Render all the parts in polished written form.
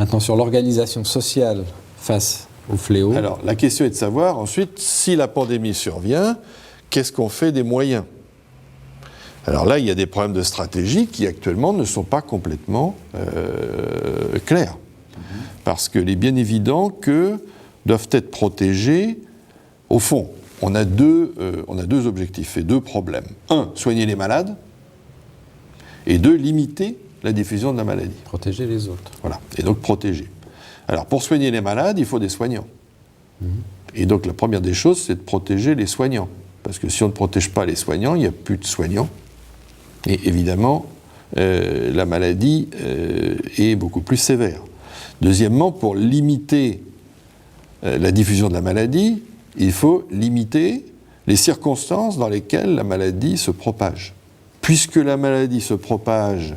Maintenant, sur l'organisation sociale face au fléau. Alors, la question est de savoir, ensuite, si la pandémie survient, qu'est-ce qu'on fait des moyens ? Alors là, il y a des problèmes de stratégie qui, actuellement, ne sont pas complètement clairs. Parce qu'il est bien évident que doivent être protégés, au fond, on a deux objectifs et deux problèmes. Un, soigner les malades, et deux, limiter la diffusion de la maladie. Protéger les autres. Voilà, et donc protéger. Alors, pour soigner les malades, il faut des soignants. Et donc, la première des choses, c'est de protéger les soignants. Parce que si on ne protège pas les soignants, il n'y a plus de soignants. Et évidemment, la maladie est beaucoup plus sévère. Deuxièmement, pour limiter la diffusion de la maladie, il faut limiter les circonstances dans lesquelles la maladie se propage. Puisque la maladie se propage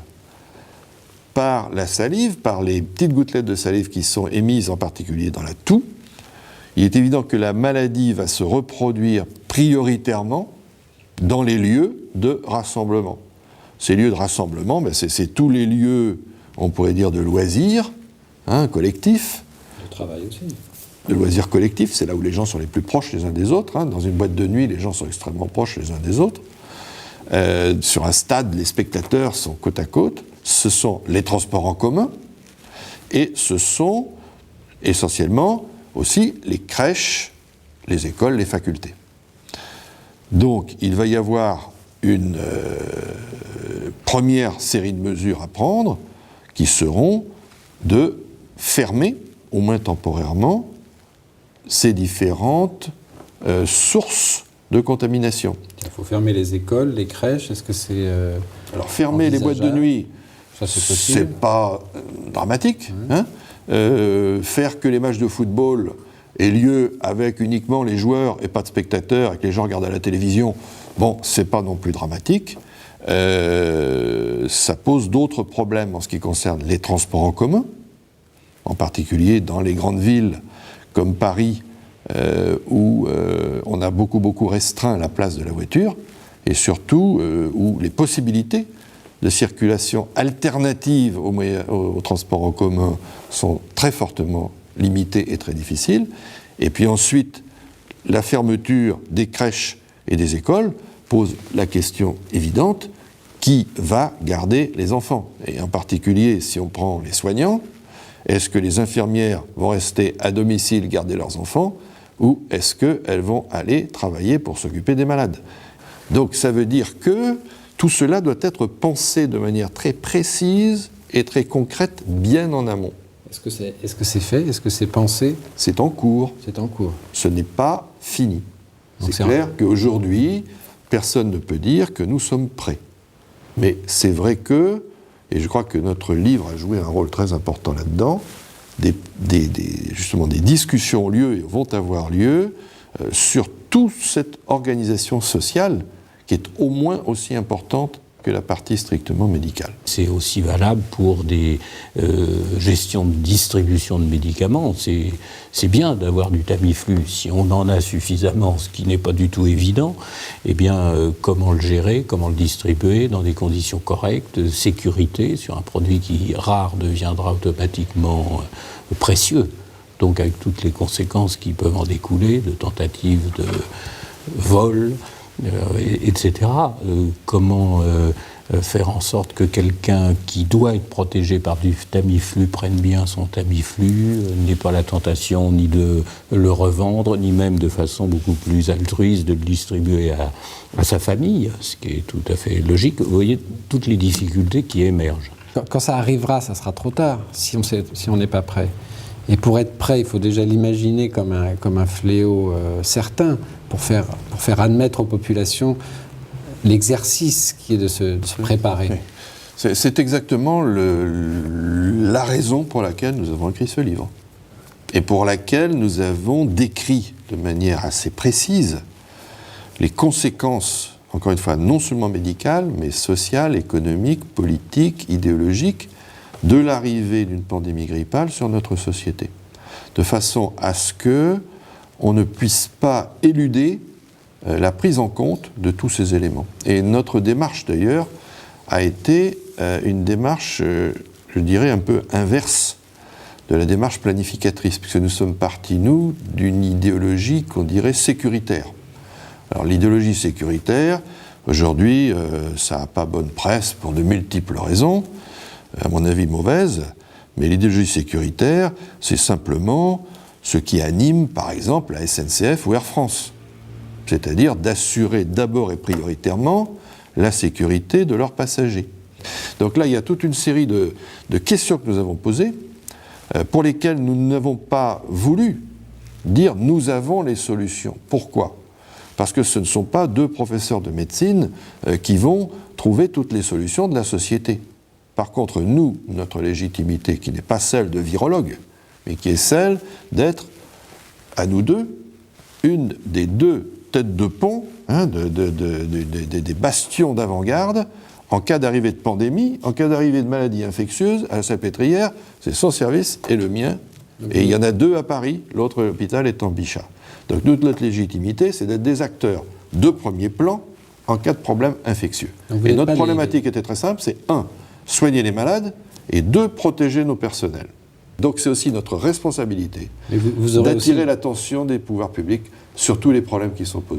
par la salive, par les petites gouttelettes de salive qui sont émises en particulier dans la toux, il est évident que la maladie va se reproduire prioritairement dans les lieux de rassemblement. Ces lieux de rassemblement, c'est tous les lieux, on pourrait dire, de loisirs, collectifs. Le travail aussi. De loisirs collectifs, c'est là où les gens sont les plus proches les uns des autres. Dans une boîte de nuit, les gens sont extrêmement proches les uns des autres. Sur un stade, les spectateurs sont côte à côte. Ce sont les transports en commun et ce sont essentiellement aussi les crèches, les écoles, les facultés. Donc, il va y avoir une première série de mesures à prendre qui seront de fermer, au moins temporairement, ces différentes sources de contamination. Il faut fermer les écoles, les crèches, est-ce que c'est alors, fermer les boîtes de nuit, ça, c'est possible. C'est pas dramatique. Faire que les matchs de football aient lieu avec uniquement les joueurs et pas de spectateurs et que les gens regardent à la télévision, bon, c'est pas non plus dramatique. Ça pose d'autres problèmes en ce qui concerne les transports en commun, en particulier dans les grandes villes comme Paris, où on a beaucoup restreint la place de la voiture, et surtout où les possibilités de circulation alternative aux transports en commun sont très fortement limitées et très difficiles. Et puis ensuite, la fermeture des crèches et des écoles pose la question évidente, qui va garder les enfants ? Et en particulier, si on prend les soignants, est-ce que les infirmières vont rester à domicile garder leurs enfants, ou est-ce qu'elles vont aller travailler pour s'occuper des malades ? Donc ça veut dire que tout cela doit être pensé de manière très précise et très concrète, bien en amont. Est-ce que c'est fait ? Est-ce que c'est pensé ? C'est en cours. C'est en cours. Ce n'est pas fini. Donc c'est clair qu'aujourd'hui, personne ne peut dire que nous sommes prêts. Mais c'est vrai que, et je crois que notre livre a joué un rôle très important là-dedans, justement des discussions ont lieu et vont avoir lieu sur toute cette organisation sociale qui est au moins aussi importante que la partie strictement médicale. C'est aussi valable pour des gestions de distribution de médicaments. C'est bien d'avoir du Tamiflu. Si on en a suffisamment, ce qui n'est pas du tout évident, eh bien, comment le gérer, comment le distribuer dans des conditions correctes, de sécurité, sur un produit qui, rare, deviendra automatiquement précieux. Donc avec toutes les conséquences qui peuvent en découler, de tentatives de vol, etc. Comment faire en sorte que quelqu'un qui doit être protégé par du Tamiflu prenne bien son Tamiflu, n'ait pas la tentation ni de le revendre, ni même de façon beaucoup plus altruiste de le distribuer à sa famille, ce qui est tout à fait logique. Vous voyez toutes les difficultés qui émergent. Quand ça arrivera, ça sera trop tard, si on n'est pas prêt. Et pour être prêt, il faut déjà l'imaginer comme un fléau certain, pour faire admettre aux populations l'exercice qui est de se préparer. Oui. C'est exactement la raison pour laquelle nous avons écrit ce livre. Et pour laquelle nous avons décrit de manière assez précise les conséquences, encore une fois, non seulement médicales, mais sociales, économiques, politiques, idéologiques, de l'arrivée d'une pandémie grippale sur notre société, de façon à ce qu'on ne puisse pas éluder la prise en compte de tous ces éléments. Et notre démarche, d'ailleurs, a été une démarche, je dirais, un peu inverse de la démarche planificatrice, puisque nous sommes partis, nous, d'une idéologie qu'on dirait sécuritaire. Alors l'idéologie sécuritaire, aujourd'hui, ça n'a pas bonne presse pour de multiples raisons, à mon avis mauvaises, mais l'idéologie sécuritaire, c'est simplement ce qui anime, par exemple, la SNCF ou Air France. C'est-à-dire d'assurer d'abord et prioritairement la sécurité de leurs passagers. Donc là, il y a toute une série de questions que nous avons posées, pour lesquelles nous n'avons pas voulu dire « nous avons les solutions ». Pourquoi ? Parce que ce ne sont pas deux professeurs de médecine qui vont trouver toutes les solutions de la société. Par contre, nous, notre légitimité, qui n'est pas celle de virologue, mais qui est celle d'être, à nous deux, une des deux têtes de pont, des bastions d'avant-garde, en cas d'arrivée de pandémie, en cas d'arrivée de maladie infectieuse, à la Salpêtrière, c'est son service et le mien. Et il y en a deux à Paris, l'autre hôpital est en Bichat. Donc toute notre légitimité, c'est d'être des acteurs de premier plan en cas de problème infectieux. Et notre problématique était très simple, c'est 1, soigner les malades, et 2, protéger nos personnels. Donc c'est aussi notre responsabilité d'attirer l'attention des pouvoirs publics sur tous les problèmes qui sont posés.